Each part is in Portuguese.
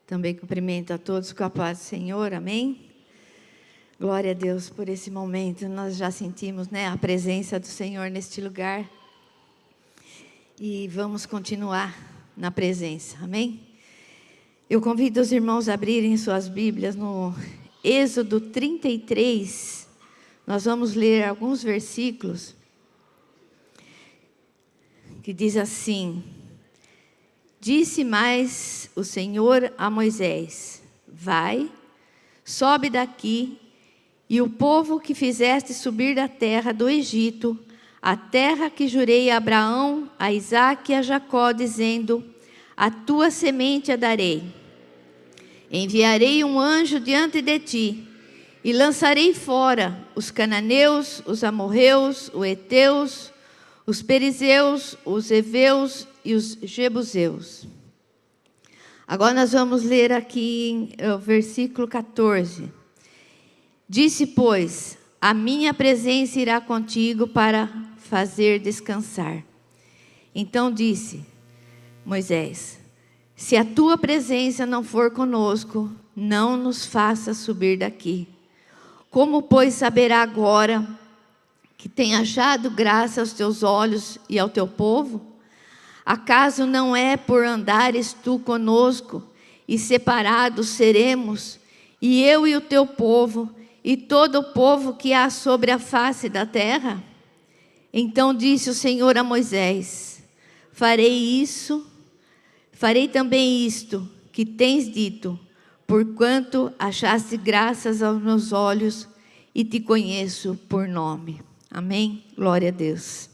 Também cumprimento a todos com a paz do Senhor, amém? Glória a Deus por esse momento. Nós já sentimos, a presença do Senhor neste lugar. E vamos continuar na presença, amém? Eu convido os irmãos a abrirem suas Bíblias no Êxodo 33. Nós vamos ler alguns versículos que diz assim: Disse mais o Senhor a Moisés: Vai, sobe daqui, e o povo que fizeste subir da terra do Egito, a terra que jurei a Abraão, a Isaque e a Jacó, dizendo: A tua semente a darei. Enviarei um anjo diante de ti, e lançarei fora os cananeus, os amorreus, os heteus, os perizeus, os heveus e os jebuseus. Agora nós vamos ler aqui o versículo 14. Disse, pois, a minha presença irá contigo para fazer descansar. Então disse Moisés: se a tua presença não for conosco, não nos faça subir daqui. Como, pois, saberá agora que tem achado graça aos teus olhos e ao teu povo? Acaso não é por andares tu conosco, e separados seremos, e eu e o teu povo, e todo o povo que há sobre a face da terra? Então disse o Senhor a Moisés: farei também isto que tens dito, porquanto achaste graças aos meus olhos, e te conheço por nome. Amém? Glória a Deus.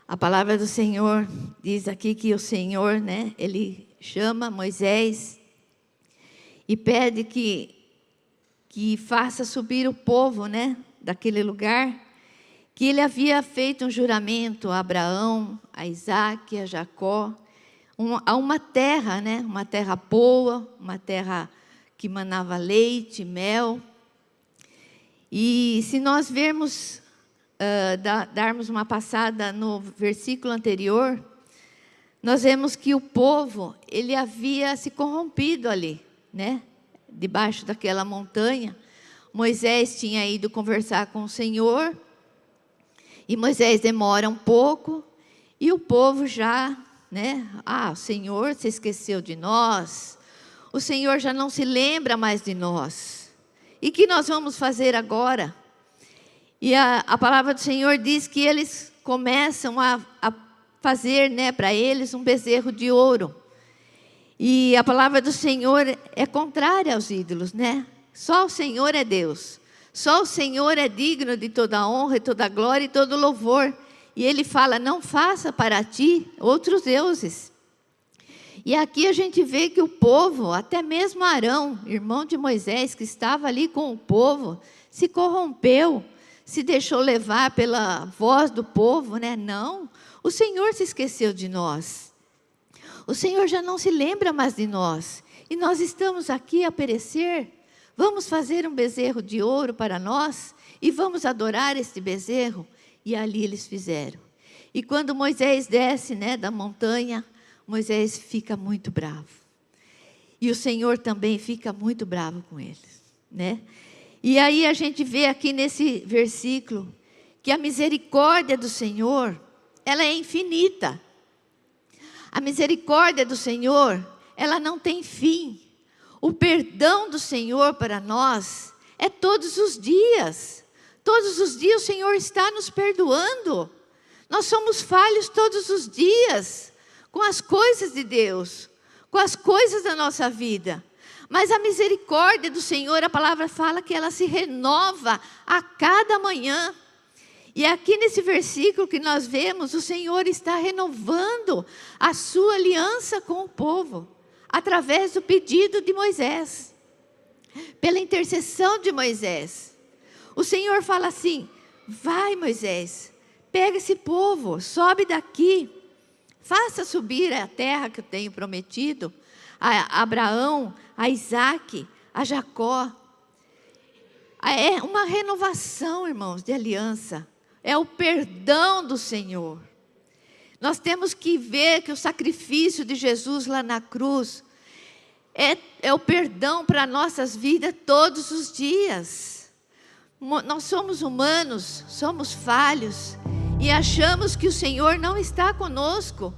A palavra do Senhor diz aqui que o Senhor, Ele chama Moisés e pede que faça subir o povo, daquele lugar, que ele havia feito um juramento a Abraão, a Isaque, a Jacó, a uma terra, uma terra boa, uma terra que manava leite, mel. E se nós vermos, darmos uma passada no versículo anterior, nós vemos que o povo, ele havia se corrompido ali, debaixo daquela montanha. Moisés tinha ido conversar com o Senhor, e Moisés demora um pouco, e o povo já, o Senhor se esqueceu de nós, o Senhor já não se lembra mais de nós. E o que nós vamos fazer agora? E a palavra do Senhor diz que eles começam a fazer, para eles um bezerro de ouro. E a palavra do Senhor é contrária aos ídolos, Só o Senhor é Deus. Só o Senhor é digno de toda honra, e toda glória e todo louvor. E Ele fala: não faça para ti outros deuses. E aqui a gente vê que o povo, até mesmo Arão, irmão de Moisés, que estava ali com o povo, se corrompeu, se deixou levar pela voz do povo, Não, o Senhor se esqueceu de nós. O Senhor já não se lembra mais de nós. E nós estamos aqui a perecer. Vamos fazer um bezerro de ouro para nós e vamos adorar este bezerro. E ali eles fizeram. E quando Moisés desce, da montanha, Moisés fica muito bravo. E o Senhor também fica muito bravo com eles, E aí a gente vê aqui nesse versículo que a misericórdia do Senhor, ela é infinita. A misericórdia do Senhor, ela não tem fim. O perdão do Senhor para nós é todos os dias. Todos os dias o Senhor está nos perdoando. Nós somos falhos todos os dias com as coisas de Deus, com as coisas da nossa vida. Mas a misericórdia do Senhor, a palavra fala que ela se renova a cada manhã. E aqui nesse versículo que nós vemos, o Senhor está renovando a sua aliança com o povo, através do pedido de Moisés, pela intercessão de Moisés. O Senhor fala assim: vai, Moisés, pega esse povo, sobe daqui, faça subir a terra que eu tenho prometido a Abraão, a Isaque, a Jacó. É uma renovação, irmãos, de aliança. É o perdão do Senhor. Nós temos que ver que o sacrifício de Jesus lá na cruz é o perdão para nossas vidas todos os dias. Nós somos humanos, somos falhos e achamos que o Senhor não está conosco.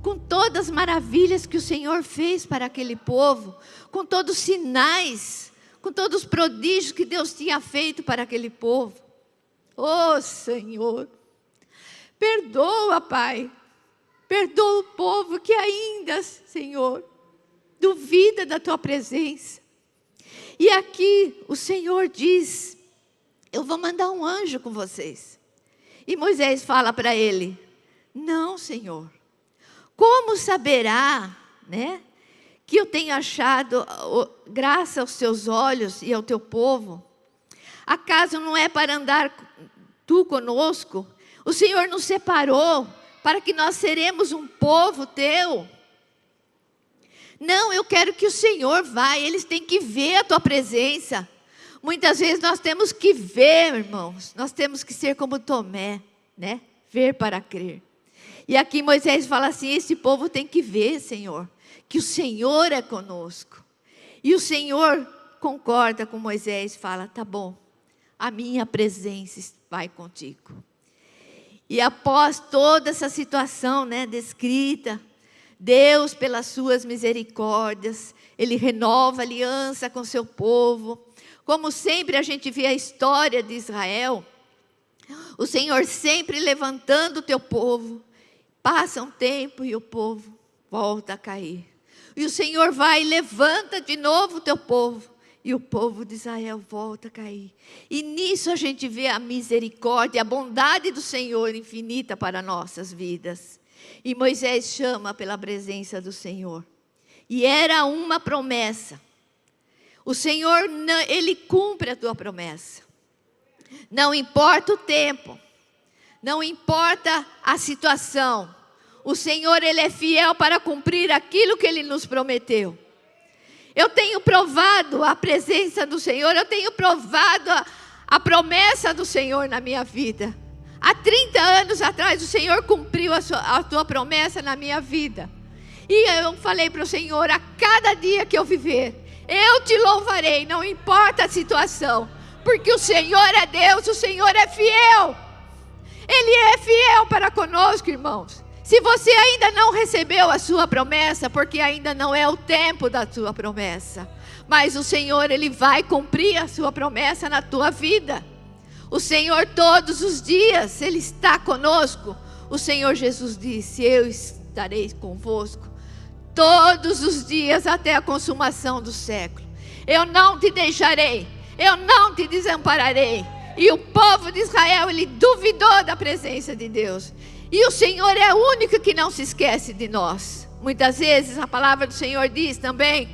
Com todas as maravilhas que o Senhor fez para aquele povo, com todos os sinais, com todos os prodígios que Deus tinha feito para aquele povo. Oh, Senhor, perdoa, Pai, perdoa o povo que ainda, Senhor, duvida da Tua presença. E aqui o Senhor diz, eu vou mandar um anjo com vocês. E Moisés fala para ele, não, Senhor. Como saberá, né, que eu tenho achado graça aos teus olhos e ao teu povo? Acaso não é para andar tu conosco? O Senhor nos separou para que nós seremos um povo teu. Não, eu quero que o Senhor vá, eles têm que ver a tua presença. Muitas vezes nós temos que ver, irmãos, nós temos que ser como Tomé, né? Ver para crer. E aqui Moisés fala assim, esse povo tem que ver, Senhor, que o Senhor é conosco. E o Senhor concorda com Moisés, fala, tá bom, a minha presença vai contigo. E após toda essa situação, né, descrita, Deus, pelas suas misericórdias, Ele renova a aliança com seu povo. Como sempre a gente vê a história de Israel, o Senhor sempre levantando o teu povo. Passa um tempo e o povo volta a cair. E o Senhor vai e levanta de novo o teu povo. E o povo de Israel volta a cair. E nisso a gente vê a misericórdia, a bondade do Senhor infinita para nossas vidas. E Moisés chama pela presença do Senhor. E era uma promessa. O Senhor, Ele cumpre a tua promessa. Não importa o tempo. Não importa a situação, o Senhor, Ele é fiel para cumprir aquilo que Ele nos prometeu. Eu tenho provado a presença do Senhor, eu tenho provado a promessa do Senhor na minha vida. Há 30 anos atrás o Senhor cumpriu a tua promessa na minha vida. E eu falei para o Senhor, a cada dia que eu viver, eu te louvarei, não importa a situação. Porque o Senhor é Deus, o Senhor é fiel. Ele é fiel para conosco, irmãos. Se você ainda não recebeu a sua promessa, porque ainda não é o tempo da sua promessa. Mas o Senhor, Ele vai cumprir a sua promessa na tua vida. O Senhor todos os dias, Ele está conosco. O Senhor Jesus disse, eu estarei convosco todos os dias até a consumação do século. Eu não te deixarei, eu não te desampararei. E o povo de Israel, ele duvidou da presença de Deus. E o Senhor é o único que não se esquece de nós. Muitas vezes a palavra do Senhor diz também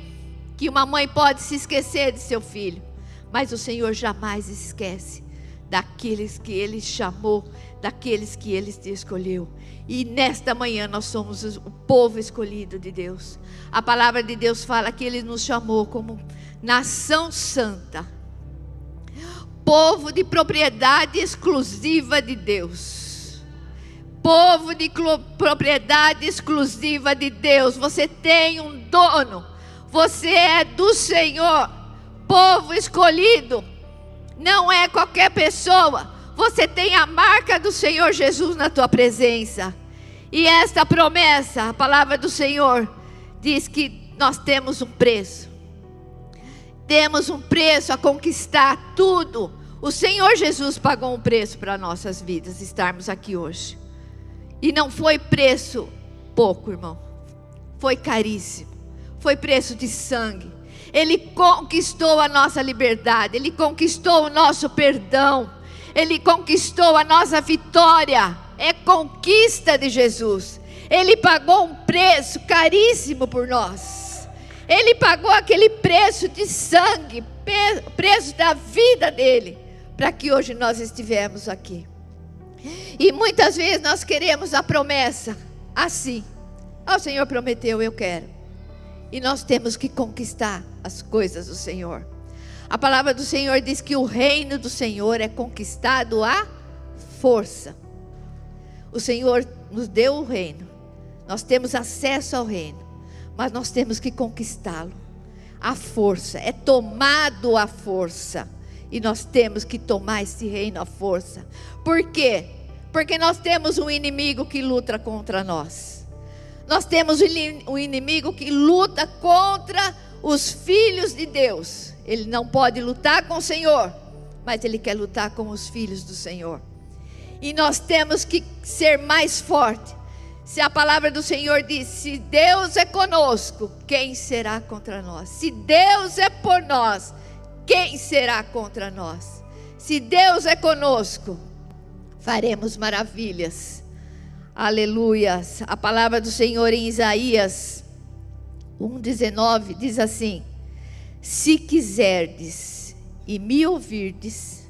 que uma mãe pode se esquecer de seu filho. Mas o Senhor jamais esquece daqueles que Ele chamou, daqueles que Ele escolheu. E nesta manhã nós somos o povo escolhido de Deus. A palavra de Deus fala que Ele nos chamou como nação santa. Povo de propriedade exclusiva de Deus. Povo de propriedade exclusiva de Deus. Você tem um dono. Você é do Senhor. Povo escolhido. Não é qualquer pessoa. Você tem a marca do Senhor Jesus na tua presença. E esta promessa, a palavra do Senhor, diz que nós temos um preço. Temos um preço a conquistar tudo. O Senhor Jesus pagou um preço para nossas vidas, estarmos aqui hoje. E não foi preço pouco, irmão. Foi caríssimo. Foi preço de sangue. Ele conquistou a nossa liberdade. Ele conquistou o nosso perdão. Ele conquistou a nossa vitória. É conquista de Jesus. Ele pagou um preço caríssimo por nós. Ele pagou aquele preço de sangue, preço da vida dele, para que hoje nós estivemos aqui. E muitas vezes nós queremos a promessa assim. O Senhor prometeu, eu quero. E nós temos que conquistar as coisas do Senhor. A palavra do Senhor diz que o reino do Senhor é conquistado à força. O Senhor nos deu o reino. Nós temos acesso ao reino. Mas nós temos que conquistá-lo. à força, é tomado à força. E nós temos que tomar esse reino à força. Por quê? Porque nós temos um inimigo que luta contra nós. Nós temos um inimigo que luta contra os filhos de Deus. Ele não pode lutar com o Senhor, mas ele quer lutar com os filhos do Senhor. E nós temos que ser mais fortes. Se a palavra do Senhor diz: se Deus é conosco, quem será contra nós? Se Deus é por nós, quem será contra nós? Se Deus é conosco, faremos maravilhas. Aleluias. A palavra do Senhor em Isaías 1:19 diz assim: se quiserdes e me ouvirdes,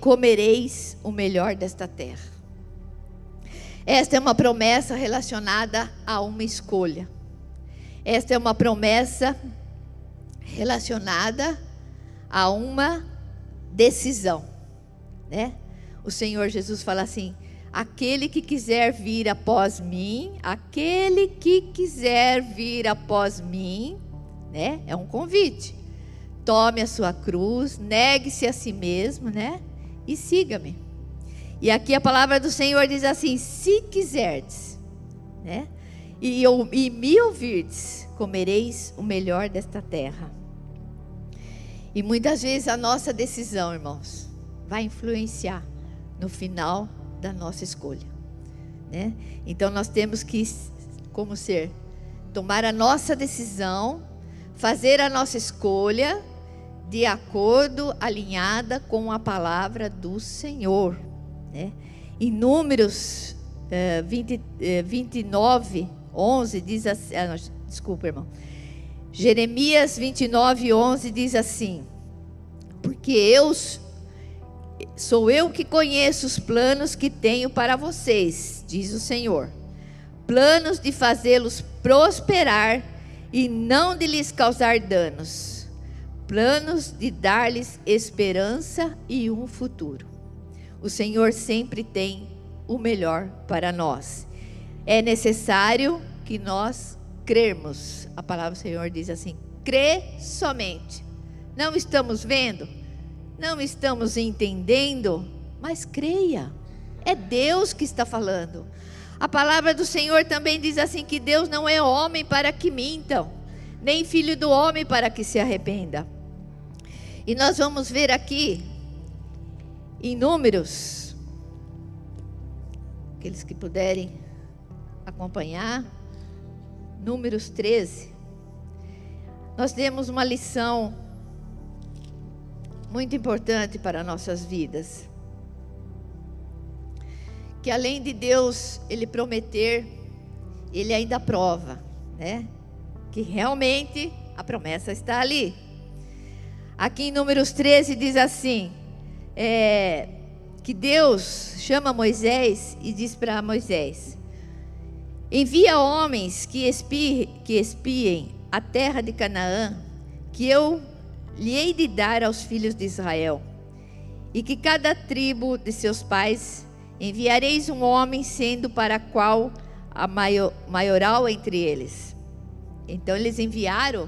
comereis o melhor desta terra. Esta é uma promessa relacionada a uma escolha. Esta é uma promessa relacionada a uma decisão, né? O Senhor Jesus fala assim: aquele que quiser vir após mim, aquele que quiser vir após mim, né? É um convite. Tome a sua cruz, negue-se a si mesmo, né? E siga-me. E aqui a palavra do Senhor diz assim: se quiserdes, né? E me ouvirdes, comereis o melhor desta terra. E muitas vezes a nossa decisão, irmãos, vai influenciar no final da nossa escolha, né? Então nós temos que, como ser, tomar a nossa decisão, fazer a nossa escolha de acordo, alinhada com a palavra do Senhor, né? Em Números 29:11 diz assim, desculpa, irmão. Jeremias 29:11 diz assim: porque sou eu que conheço os planos que tenho para vocês, diz o Senhor, planos de fazê-los prosperar e não de lhes causar danos, planos de dar-lhes esperança e um futuro. O Senhor sempre tem o melhor para nós. É necessário que nós crermos. A palavra do Senhor diz assim: crê somente. Não estamos vendo, não estamos entendendo, mas creia. É Deus que está falando. A palavra do Senhor também diz assim: que Deus não é homem para que mintam, nem filho do homem para que se arrependa. E nós vamos ver aqui em Números, aqueles que puderem acompanhar, Números 13, nós temos uma lição muito importante para nossas vidas. Que além de Deus, Ele prometer, Ele ainda prova, né? Que realmente a promessa está ali. Aqui em Números 13 diz assim, que Deus chama Moisés e diz para Moisés: envia homens que espiem a terra de Canaã, que eu lhe hei de dar aos filhos de Israel, e que cada tribo de seus pais enviareis um homem, sendo para qual a maioral entre eles. Então eles enviaram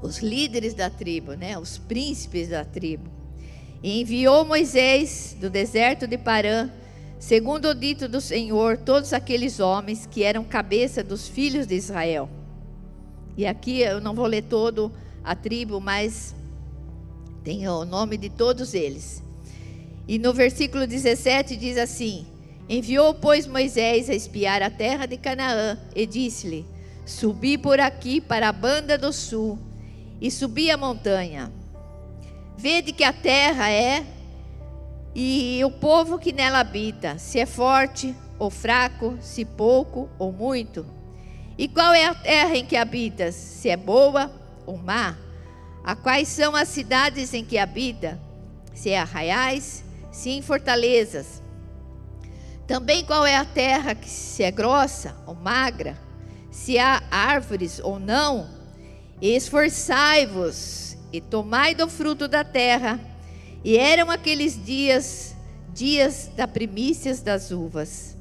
os líderes da tribo, né, os príncipes da tribo. E enviou Moisés do deserto de Parã, segundo o dito do Senhor, todos aqueles homens que eram cabeça dos filhos de Israel. E aqui eu não vou ler todo a tribo, mas tem o nome de todos eles. E no versículo 17 diz assim: enviou, pois, Moisés a espiar a terra de Canaã, e disse-lhe: subi por aqui para a banda do sul, e subi a montanha. Vede que a terra é, e o povo que nela habita, se é forte ou fraco, se pouco ou muito. E qual é a terra em que habitas, se é boa ou má? A quais são as cidades em que habita, se é arraiais, se em fortalezas? Também qual é a terra que se é grossa ou magra, se há árvores ou não? Esforçai-vos e tomai do fruto da terra. E eram aqueles dias da primícias das uvas.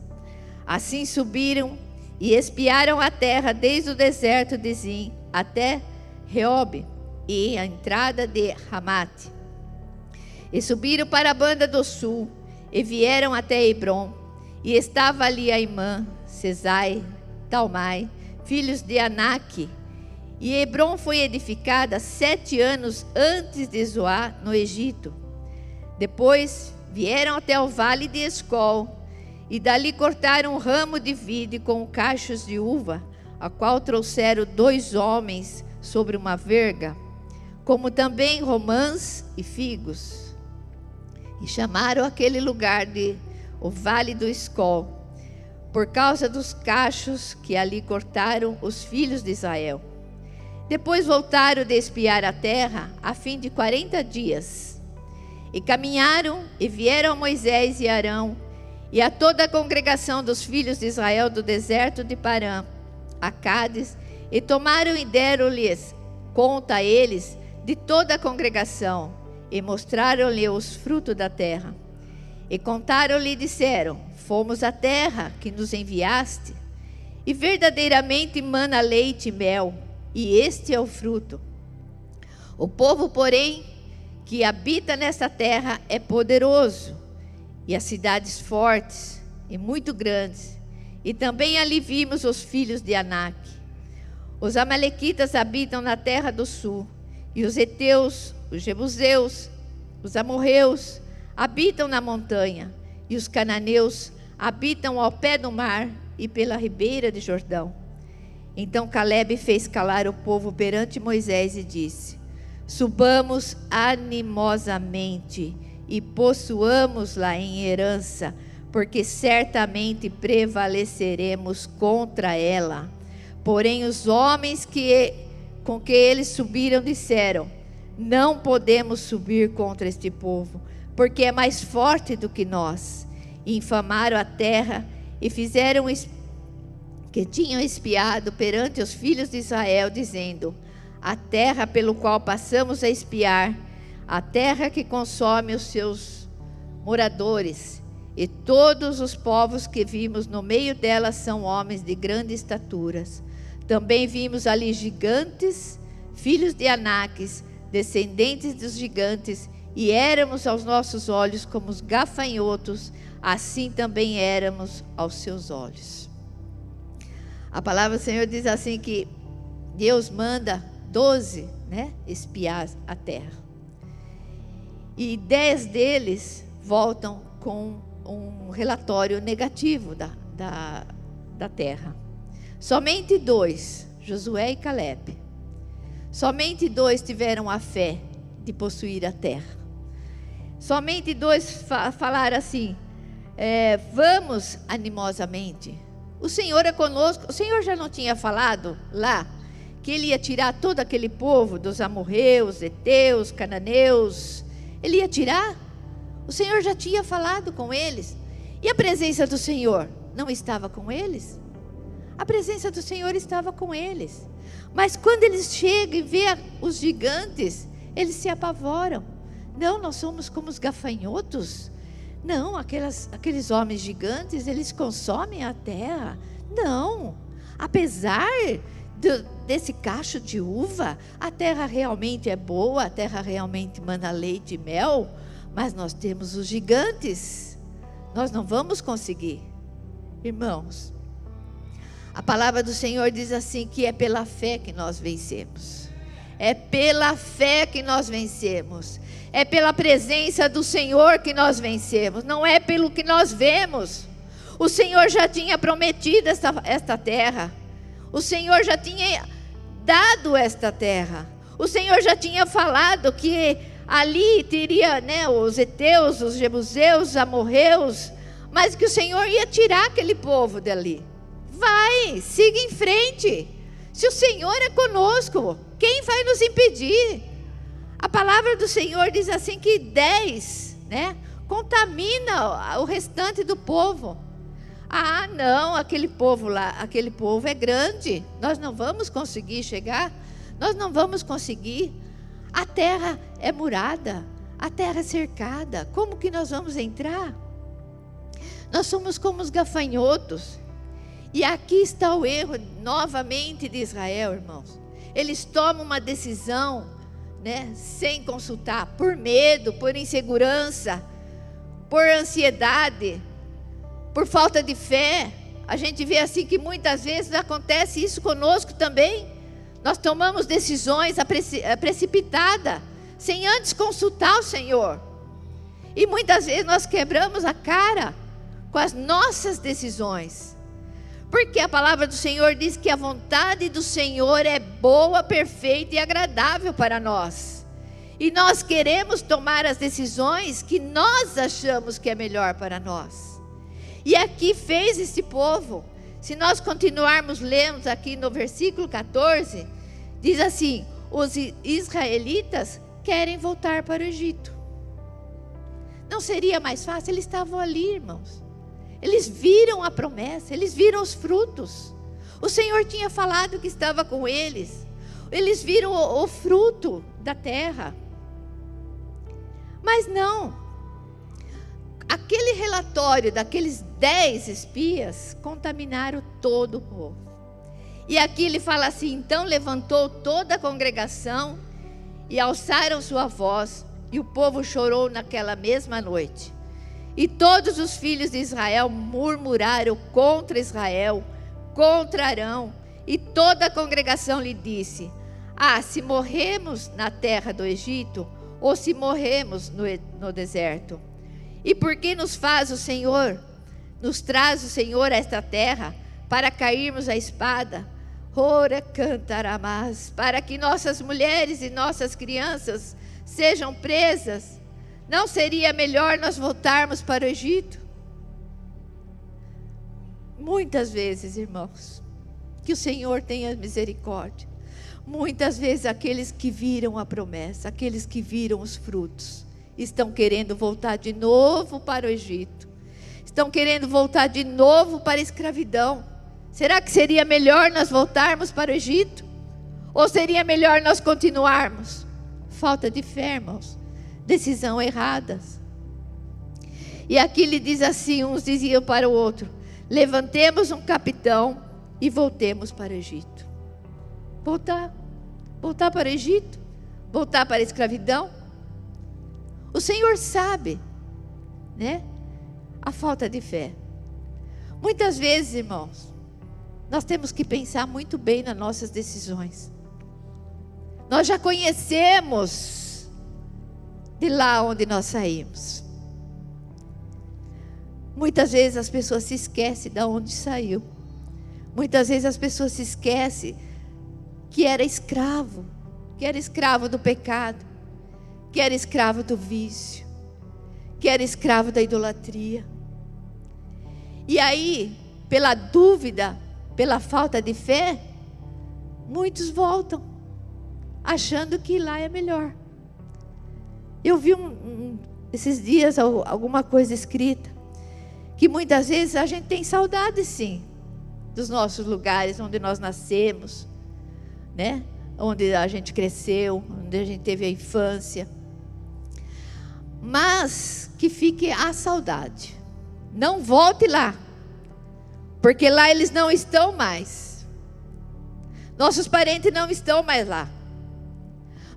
Assim subiram e espiaram a terra desde o deserto de Zim até Reobe e a entrada de Ramate. E subiram para a banda do sul, e vieram até Hebrom. E estava ali Aimã, Sesai, Talmai, filhos de Anaque. E Hebrom foi edificada 7 anos antes de Zoar, no Egito. Depois vieram até o vale de Escol, e dali cortaram um ramo de vide com cachos de uva, a qual trouxeram 2 homens sobre uma verga, como também romãs e figos. E chamaram aquele lugar de o Vale do Escol, por causa dos cachos que ali cortaram os filhos de Israel. Depois voltaram de espiar a terra, a fim de 40 dias. E caminharam e vieram a Moisés e Arão, e a toda a congregação dos filhos de Israel do deserto de Parã, a Cádiz, e tomaram e deram-lhes conta a eles de toda a congregação, e mostraram-lhe os frutos da terra. E contaram-lhe e disseram: fomos à terra que nos enviaste, e verdadeiramente mana leite e mel, e este é o fruto. O povo, porém, que habita nesta terra é poderoso, e as cidades fortes e muito grandes. E também ali vimos os filhos de Anaque. Os amalequitas habitam na terra do sul, e os heteus, os jebuseus, os amorreus habitam na montanha, e os cananeus habitam ao pé do mar e pela ribeira de Jordão. Então Calebe fez calar o povo perante Moisés e disse: subamos animosamente e possuamos-la em herança, porque certamente prevaleceremos contra ela. Porém os homens com que eles subiram disseram: não podemos subir contra este povo, porque é mais forte do que nós. E infamaram a terra e fizeram que tinham espiado perante os filhos de Israel, dizendo: a terra pelo qual passamos a espiar, a terra que consome os seus moradores, e todos os povos que vimos no meio dela são homens de grande estaturas. Também vimos ali gigantes, filhos de Anaques, descendentes dos gigantes, e éramos aos nossos olhos como os gafanhotos, assim também éramos aos seus olhos. A palavra do Senhor diz assim que Deus manda 12, espiar a terra. E 10 deles voltam com um relatório negativo da terra. Somente 2, Josué e Calebe, somente 2 tiveram a fé de possuir a terra. Somente 2 falaram assim: vamos animosamente. O Senhor é conosco. O Senhor já não tinha falado lá que Ele ia tirar todo aquele povo dos amorreus, heteus, cananeus? Ele ia tirar. O Senhor já tinha falado com eles. E a presença do Senhor não estava com eles? A presença do Senhor estava com eles. Mas quando eles chegam e vêem os gigantes, eles se apavoram. Não, nós somos como os gafanhotos. Não, aqueles homens gigantes, eles consomem a terra. Não, apesar desse cacho de uva, a terra realmente é boa, a terra realmente mana leite e mel, mas nós temos os gigantes. Nós não vamos conseguir. Irmãos, a palavra do Senhor diz assim que é pela fé que nós vencemos. É pela fé que nós vencemos. É pela presença do Senhor que nós vencemos. Não é pelo que nós vemos. O Senhor já tinha prometido esta terra. O Senhor já tinha dado esta terra. O Senhor já tinha falado que ali teria, os heteus, os jebuseus, os amorreus, mas que o Senhor ia tirar aquele povo dali. Vai, siga em frente. Se o Senhor é conosco, quem vai nos impedir? A palavra do Senhor diz assim que 10, contamina o restante do povo. Ah, não, aquele povo lá, aquele povo é grande. Nós não vamos conseguir chegar. Nós não vamos conseguir. A terra é murada, a terra é cercada. Como que nós vamos entrar? Nós somos como os gafanhotos. E aqui está o erro novamente de Israel, irmãos. eles tomam uma decisão, né, sem consultar, por medo, por insegurança, por ansiedade, por falta de fé. A gente vê assim que muitas vezes acontece isso conosco também. Nós tomamos decisões precipitadas, sem antes consultar o Senhor. E muitas vezes nós quebramos a cara com as nossas decisões. Porque a palavra do Senhor diz que a vontade do Senhor é boa, perfeita e agradável para nós. E nós queremos tomar as decisões que nós achamos que é melhor para nós. E aqui fez esse povo. Se nós continuarmos lendo aqui no versículo 14, diz assim: os israelitas querem voltar para o Egito. Não seria mais fácil? Eles estavam ali, irmãos. Eles viram a promessa, eles viram os frutos. O Senhor tinha falado que estava com eles. Eles viram o fruto da terra. Mas não. Aquele relatório daqueles 10 espias contaminaram todo o povo. E aqui ele fala assim: então levantou toda a congregação e alçaram sua voz, e o povo chorou naquela mesma noite. E todos os filhos de Israel murmuraram contra Israel, contra Arão. E toda a congregação lhe disse: se morremos na terra do Egito, ou se morremos no deserto. E por que nos traz o Senhor a esta terra, para cairmos à espada? Ora cantaramás, para que nossas mulheres e nossas crianças sejam presas. Não seria melhor nós voltarmos para o Egito? Muitas vezes, irmãos, que o Senhor tenha misericórdia. Muitas vezes aqueles que viram a promessa, aqueles que viram os frutos, estão querendo voltar de novo para o Egito. Estão querendo voltar de novo para a escravidão. Será que seria melhor nós voltarmos para o Egito? Ou seria melhor nós continuarmos? Falta de fé, irmãos. Decisão errada. E aqui ele diz assim: uns diziam para o outro: levantemos um capitão e voltemos para o Egito. Voltar para o Egito? Voltar para a escravidão? O Senhor sabe, né? A falta de fé. Muitas vezes, irmãos, nós temos que pensar muito bem nas nossas decisões. Nós já conhecemos de lá onde nós saímos. Muitas vezes as pessoas se esquecem de onde saiu. Muitas vezes as pessoas se esquecem que era escravo do pecado, que era escravo do vício, que era escravo da idolatria. E aí, pela dúvida, pela falta de fé, muitos voltam, achando que lá é melhor. Eu vi esses dias alguma coisa escrita, que muitas vezes a gente tem saudade, sim, dos nossos lugares onde nós nascemos, né? Onde a gente cresceu, onde a gente teve a infância. Mas que fique a saudade. Não volte lá, porque lá eles não estão mais. Nossos parentes não estão mais lá.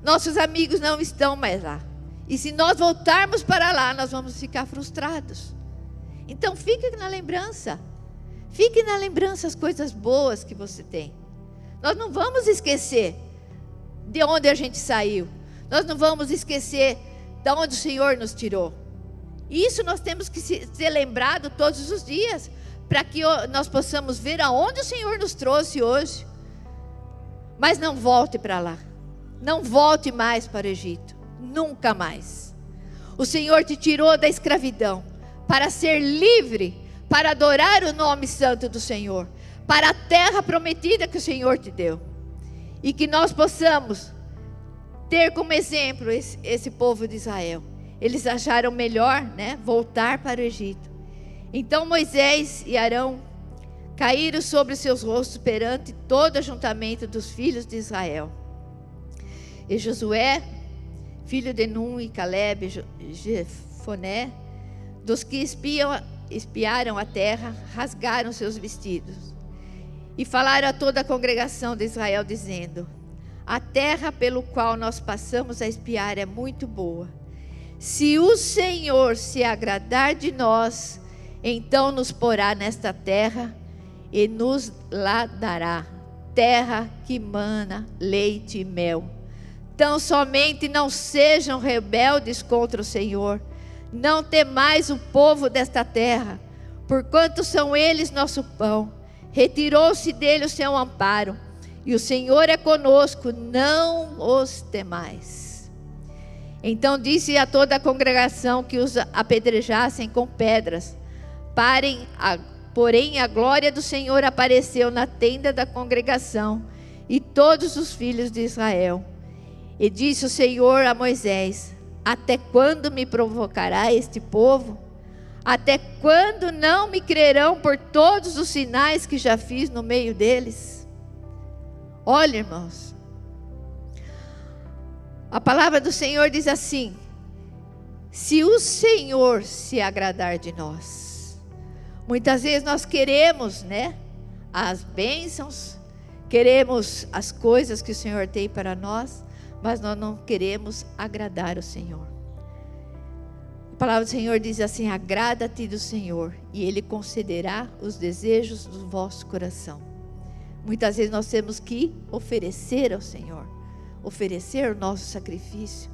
Nossos amigos não estão mais lá. E se nós voltarmos para lá, nós vamos ficar frustrados. Então fique na lembrança. Fique na lembrança as coisas boas que você tem. Nós não vamos esquecer de onde a gente saiu. Nós não vamos esquecer de onde o Senhor nos tirou. E isso nós temos que ser lembrado todos os dias, para que nós possamos ver aonde o Senhor nos trouxe hoje. Mas não volte para lá. Não volte mais para o Egito. Nunca mais. O Senhor te tirou da escravidão para ser livre, para adorar o nome santo do Senhor, para a terra prometida que o Senhor te deu. E que nós possamos ter como exemplo esse povo de Israel. Eles acharam melhor, né, voltar para o Egito. Então Moisés e Arão caíram sobre seus rostos perante todo o ajuntamento dos filhos de Israel. E Josué, filho de Nun, e Caleb, Jefoné, dos que espiaram a terra, rasgaram seus vestidos. E falaram a toda a congregação de Israel, dizendo: A terra pelo qual nós passamos a espiar é muito boa. Se o Senhor se agradar de nós, então nos porá nesta terra e nos lá dará, terra que mana leite e mel. Tão somente não sejam rebeldes contra o Senhor, não temais o povo desta terra, porquanto são eles nosso pão. Retirou-se dele o seu amparo, e o Senhor é conosco, não os temais. Então disse a toda a congregação que os apedrejassem com pedras. Porém a glória do Senhor apareceu na tenda da congregação e todos os filhos de Israel. E disse o Senhor a Moisés: até quando me provocará este povo? Até quando não me crerão por todos os sinais que já fiz no meio deles? Olha, irmãos, a palavra do Senhor diz assim: se o Senhor se agradar de nós. Muitas vezes nós queremos, né, as bênçãos, queremos as coisas que o Senhor tem para nós, mas nós não queremos agradar o Senhor. A palavra do Senhor diz assim: agrada-te do Senhor, e Ele concederá os desejos do vosso coração. Muitas vezes nós temos que oferecer ao Senhor, oferecer o nosso sacrifício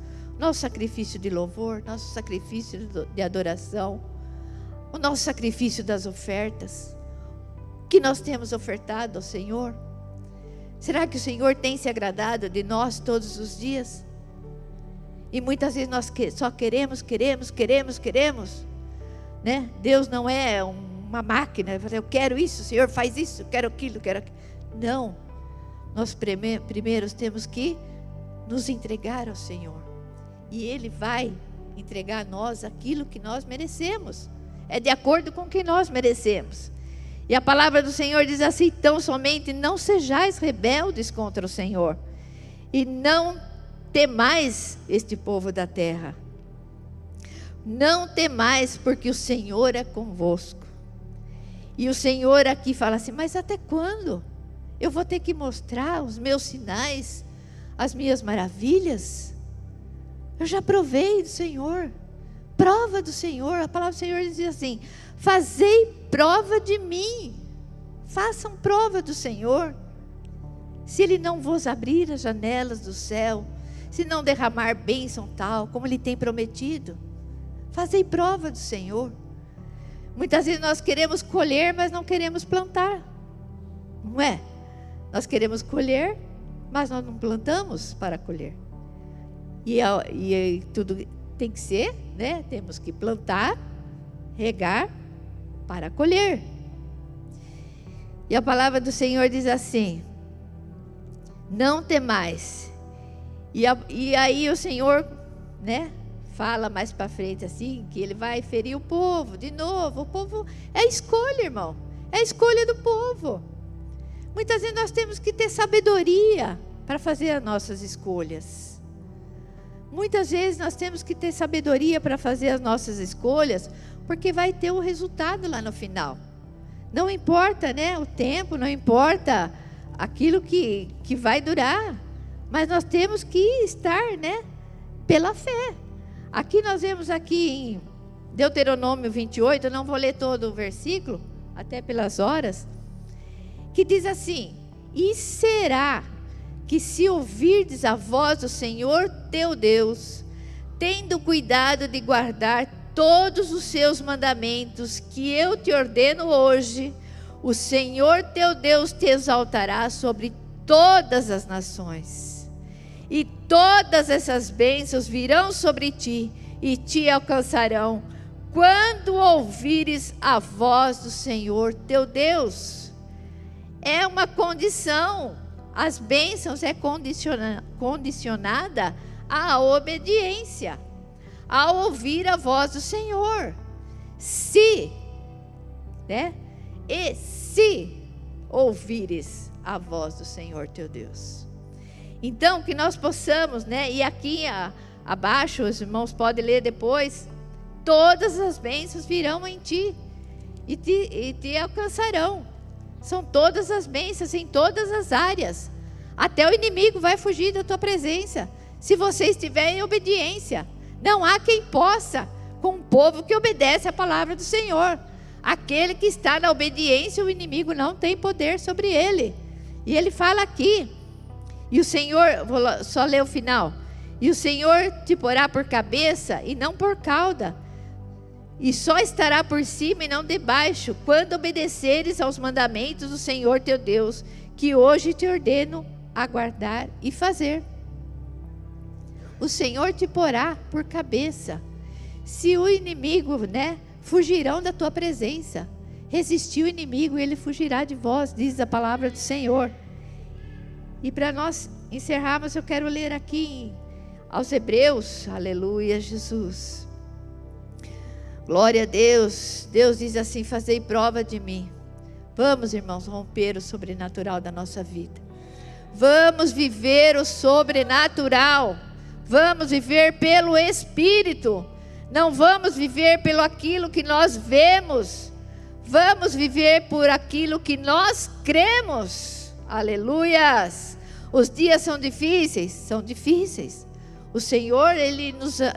de louvor, nosso sacrifício de adoração, o nosso sacrifício das ofertas, que nós temos ofertado ao Senhor. Será que o Senhor tem se agradado de nós todos os dias? E muitas vezes nós só queremos, né? Deus não é uma máquina, eu quero isso, Senhor faz isso, eu quero aquilo. Não, nós primeiro temos que nos entregar ao Senhor, e Ele vai entregar a nós aquilo que nós merecemos, é de acordo com o que nós merecemos. E a palavra do Senhor diz assim: tão somente não sejais rebeldes contra o Senhor, e não temais este povo da terra. Não temais, porque o Senhor é convosco. E o Senhor aqui fala assim: mas até quando? Eu vou ter que mostrar os meus sinais, as minhas maravilhas? Eu já provei do Senhor. Prova do Senhor. A palavra do Senhor diz assim: fazei prova de mim. Façam prova do Senhor. Se Ele não vos abrir as janelas do céu, se não derramar bênção tal, como Ele tem prometido, fazei prova do Senhor. Muitas vezes nós queremos colher, mas não queremos plantar, não é? Nós queremos colher, mas nós não plantamos para colher. E tudo tem que ser, né? Temos que plantar, regar para colher. E a palavra do Senhor diz assim: não temais. E aí o Senhor, né, fala mais para frente assim, que Ele vai ferir o povo de novo. O povo é a escolha, irmão, é a escolha do povo. Muitas vezes nós temos que ter sabedoria para fazer as nossas escolhas. Muitas vezes nós temos que ter sabedoria para fazer as nossas escolhas, porque vai ter o resultado lá no final. Não importa, né, o tempo, não importa aquilo que vai durar, mas nós temos que estar, né, pela fé. Aqui nós vemos aqui em Deuteronômio 28, eu não vou ler todo o versículo, até pelas horas, que diz assim: e será que se ouvirdes a voz do Senhor teu Deus, tendo cuidado de guardar todos os seus mandamentos que eu te ordeno hoje, o Senhor teu Deus te exaltará sobre todas as nações, e todas essas bênçãos virão sobre ti e te alcançarão, quando ouvires a voz do Senhor teu Deus. É uma condição, as bênçãos é condicionada à obediência, ao ouvir a voz do Senhor. Se, né? E se ouvires a voz do Senhor teu Deus. Então, que nós possamos, né? E aqui abaixo, os irmãos podem ler depois: todas as bênçãos virão em ti e te alcançarão. São todas as bênçãos em todas as áreas. Até o inimigo vai fugir da tua presença, se você estiver em obediência. Não há quem possa com um povo que obedece a palavra do Senhor. Aquele que está na obediência, o inimigo não tem poder sobre ele. E ele fala aqui, e o Senhor, vou só ler o final. E o Senhor te porá por cabeça e não por cauda, e só estará por cima e não debaixo, quando obedeceres aos mandamentos do Senhor teu Deus, que hoje te ordeno a guardar e fazer. O Senhor te porá por cabeça. Se o inimigo, fugirão da tua presença. Resistir o inimigo, ele fugirá de vós, diz a palavra do Senhor. E para nós encerrarmos, eu quero ler aqui aos Hebreus, aleluia, Jesus. Glória a Deus. Deus diz assim: fazei prova de mim. Vamos, irmãos, romper o sobrenatural da nossa vida. Vamos viver o sobrenatural. Vamos viver pelo Espírito. Não vamos viver pelo aquilo que nós vemos. Vamos viver por aquilo que nós cremos. Aleluias. Os dias são difíceis? São difíceis. O Senhor, Ele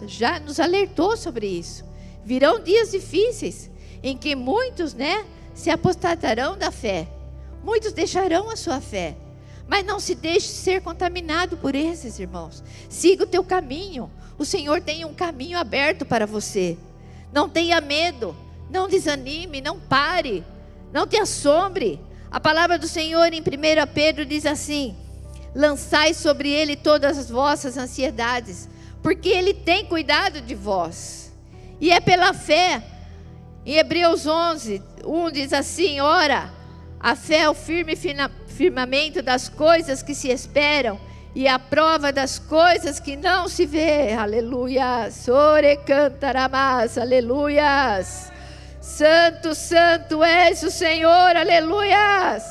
já nos alertou sobre isso. Virão dias difíceis, em que muitos, se apostatarão da fé. Muitos deixarão a sua fé. Mas não se deixe ser contaminado por esses, irmãos. Siga o teu caminho. O Senhor tem um caminho aberto para você. Não tenha medo. Não desanime, não pare. Não te assombre. A palavra do Senhor em 1 Pedro diz assim: lançai sobre Ele todas as vossas ansiedades, porque Ele tem cuidado de vós. E é pela fé. Em Hebreus 11:1 diz assim: ora, a fé é o firmamento das coisas que se esperam, e a prova das coisas que não se vê. Aleluias. Ore cantaramas. Aleluias. Santo, santo és o Senhor. Aleluias.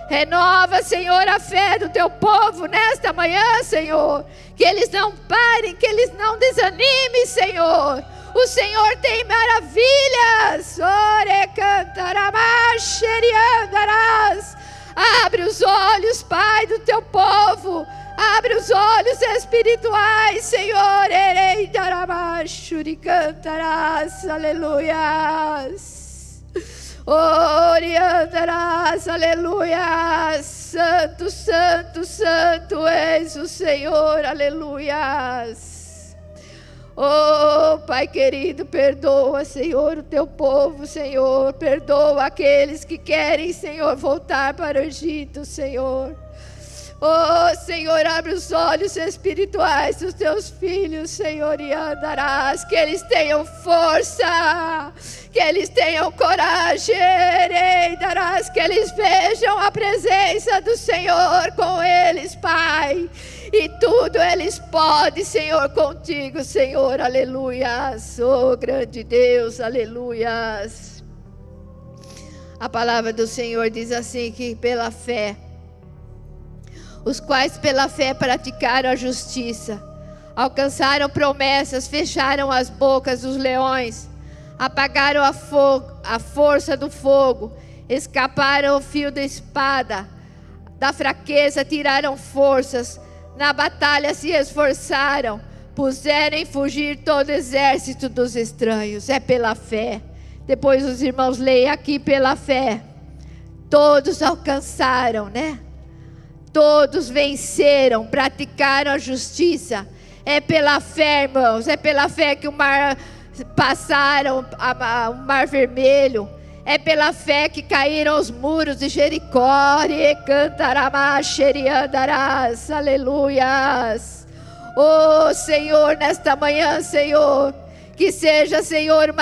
Renova, Senhor, a fé do teu povo nesta manhã, Senhor. Que eles não parem, que eles não desanimem, Senhor. O Senhor tem maravilhas. Ore cantaramas, xeriandarás. Abre os olhos, Pai, do teu povo. Abre os olhos espirituais, Senhor. Erei daramash, xuricantarás. Aleluias. Oriandarás, aleluia. Santo, santo, santo és o Senhor, aleluias. Oh, Pai querido, perdoa, Senhor, o teu povo, Senhor. Perdoa aqueles que querem, Senhor, voltar para o Egito, Senhor. Oh, Senhor, abre os olhos espirituais dos teus filhos, Senhor, e andarás. Que eles tenham força, que eles tenham coragem, e darás, que eles vejam a presença do Senhor com eles, Pai. E tudo eles podem, Senhor, contigo, Senhor, aleluias. Oh, grande Deus, aleluias. A palavra do Senhor diz assim, que pela fé, os quais pela fé praticaram a justiça, alcançaram promessas, fecharam as bocas dos leões, apagaram a força do fogo, escaparam o fio da espada, da fraqueza tiraram forças, na batalha se esforçaram, puseram em fugir todo exército dos estranhos. É pela fé. Depois os irmãos leem aqui, pela fé. Todos alcançaram, Todos venceram, praticaram a justiça. É pela fé, irmãos. É pela fé que o mar passaram, o mar vermelho. É pela fé que caíram os muros de Jericó. E cantarás, xeriandarás. Aleluias. Oh, Senhor, nesta manhã, Senhor, que seja, Senhor,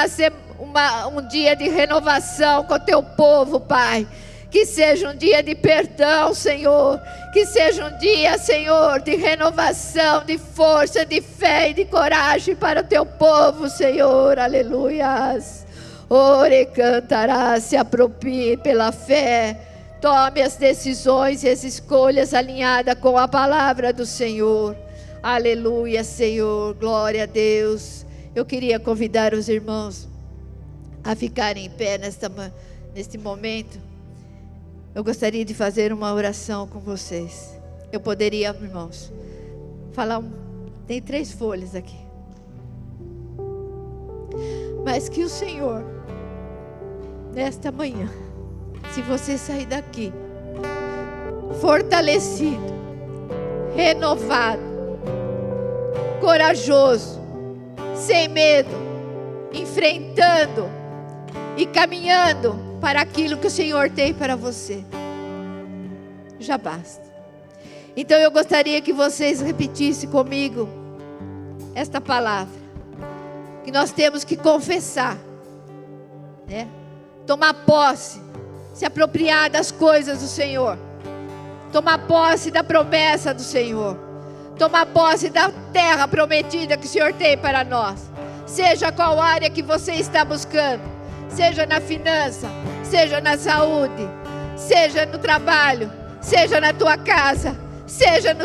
um dia de renovação com o teu povo, Pai. Que seja um dia de perdão, Senhor. Que seja um dia, Senhor, de renovação, de força, de fé e de coragem para o teu povo, Senhor. Aleluias. Ore cantará, se aproprie pela fé. Tome as decisões e as escolhas alinhadas com a palavra do Senhor. Aleluia, Senhor. Glória a Deus. Eu queria convidar os irmãos a ficarem em pé neste momento. Eu gostaria de fazer uma oração com vocês. Eu poderia, irmãos, falar, tem 3 folhas aqui. Mas que o Senhor, nesta manhã, se você sair daqui fortalecido, renovado, corajoso, sem medo, enfrentando e caminhando para aquilo que o Senhor tem para você, já basta. Então eu gostaria que vocês repetissem comigo esta palavra, que nós temos que confessar, né? Tomar posse, se apropriar das coisas do Senhor, tomar posse da promessa do Senhor, tomar posse da terra prometida que o Senhor tem para nós, seja qual área que você está buscando, seja na finança, seja na saúde, seja no trabalho, seja na tua casa, seja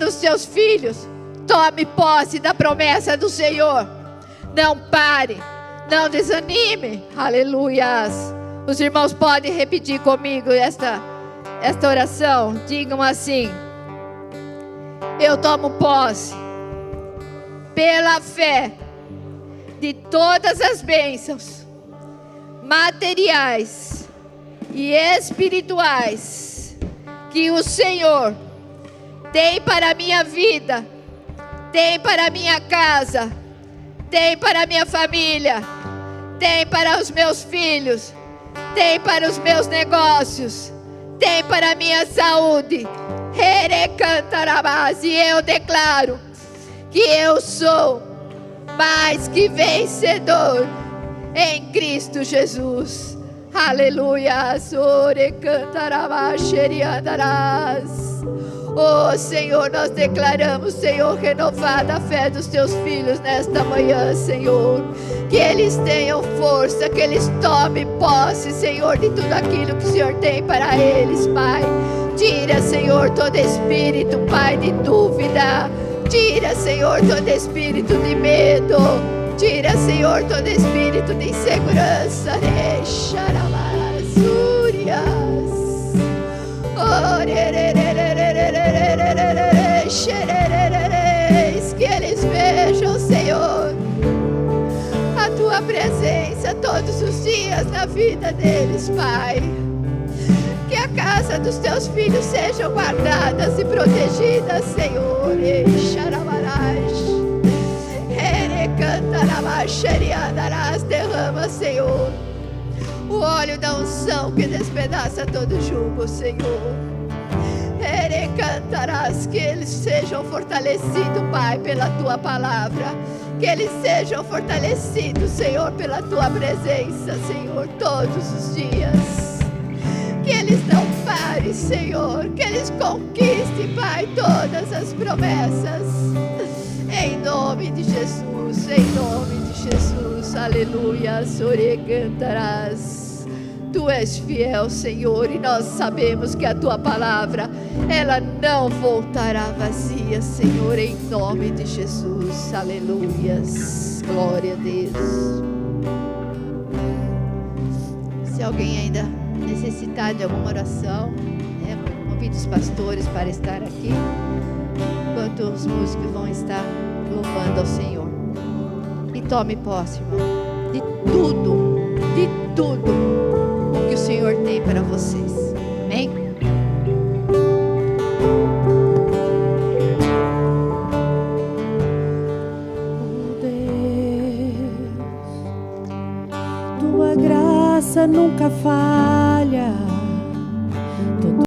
nos teus filhos. Tome posse da promessa do Senhor. Não pare, não desanime. Aleluias. Os irmãos podem repetir comigo esta oração. Digam assim: eu tomo posse pela fé de todas as bênçãos materiais e espirituais que o Senhor tem para a minha vida, tem para a minha casa, tem para a minha família, tem para os meus filhos, tem para os meus negócios, tem para a minha saúde. E eu declaro que eu sou mais que vencedor em Cristo Jesus. Aleluia. Oh Senhor, nós declaramos, Senhor, renovada a fé dos teus filhos nesta manhã, Senhor. Que eles tenham força, que eles tomem posse, Senhor, de tudo aquilo que o Senhor tem para eles, Pai. Tira, Senhor, todo espírito, Pai, de dúvida. Tira, Senhor, todo espírito de medo. Tira, Senhor, todo espírito de insegurança. Que eles vejam, Senhor, a tua presença todos os dias na vida deles, Pai. Que a casa dos teus filhos sejam guardadas e protegidas, Senhor. Derrama, Senhor, o óleo da unção que despedaça todo jugo, Senhor. Cantarás, que eles sejam fortalecidos, Pai, pela tua palavra. Que eles sejam fortalecidos, Senhor, pela tua presença, Senhor, todos os dias. Que eles não parem, Senhor, que eles conquistem, Pai, todas as promessas. Em nome de Jesus, em nome de Jesus, aleluia. Cantarás. Tu és fiel, Senhor, e nós sabemos que a tua palavra, ela não voltará vazia, Senhor, em nome de Jesus, aleluias, glória a Deus. Se alguém ainda necessitar de alguma oração, convido os pastores para estar aqui, enquanto os músicos vão estar louvando ao Senhor. E tome posse, irmão, de tudo que o Senhor tem para vocês. Amém? Oh Deus, tua graça nunca falha.